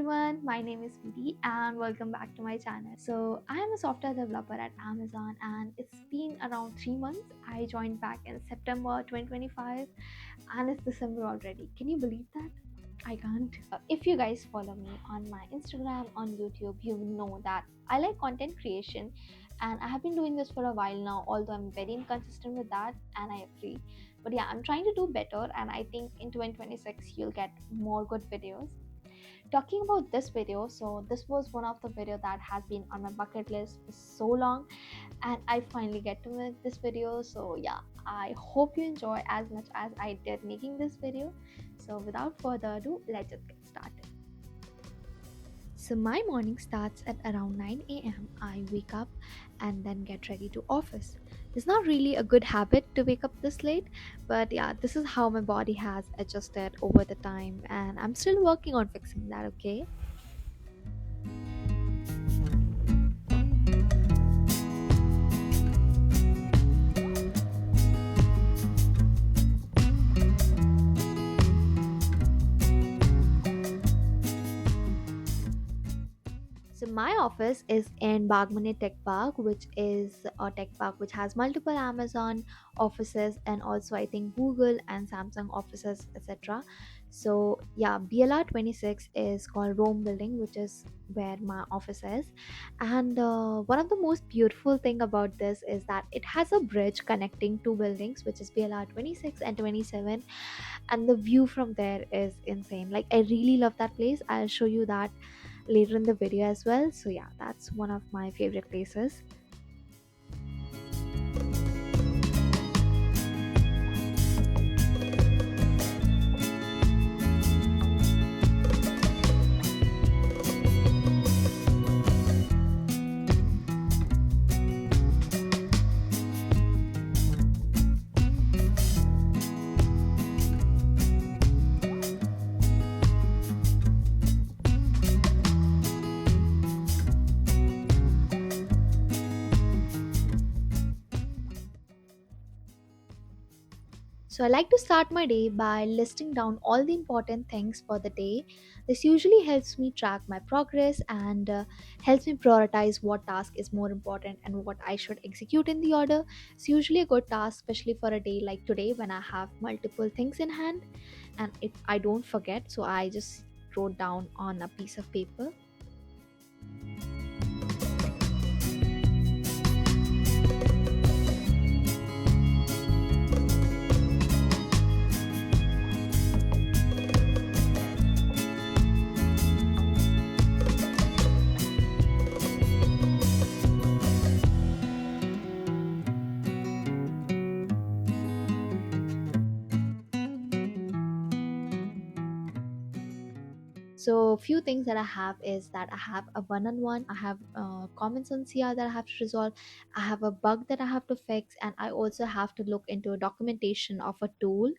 everyone, my name is Vidhi and welcome back to my channel. So, I am a software developer at Amazon and it's been around 3 months. I joined back in September 2025 and it's December already. Can you believe that? I can't. If you guys follow me on my Instagram, on YouTube, you know that I like content creation and I have been doing this for a while now, although I'm very inconsistent with that and I agree. But yeah, I'm trying to do better and I think in 2026 you'll get more good videos. Talking about this video, so this was one of the video that has been on my bucket list for so long and I finally get to make this video. So yeah, I hope you enjoy as much as I did making this video. So without further ado, let's just get started. So my morning starts at around 9 a.m. I wake up and then get ready to office. It's not really a good habit to wake up this late, but yeah, this is how my body has adjusted over the time and I'm still working on fixing that, okay? So my office is in Bagmane Tech Park, which is a tech park which has multiple Amazon offices and also I think Google and Samsung offices, etc. So yeah, BLR26 is called Rome Building, which is where my office is. And one of the most beautiful thing about this is that it has a bridge connecting two buildings, which is BLR26 and 27, and the view from there is insane. Like I really love that place. I'll show you that later in the video as well. So yeah, that's one of my favorite places. So I like to start my day by listing down all the important things for the day. This usually helps me track my progress and helps me prioritize what task is more important and what I should execute in the order. It's usually a good task, especially for a day like today when I have multiple things in hand and if I don't forget, so I just wrote down on a piece of paper. So few things that I have is that I have a one-on-one, I have comments on CR that I have to resolve, I have a bug that I have to fix, and I also have to look into a documentation of a tool.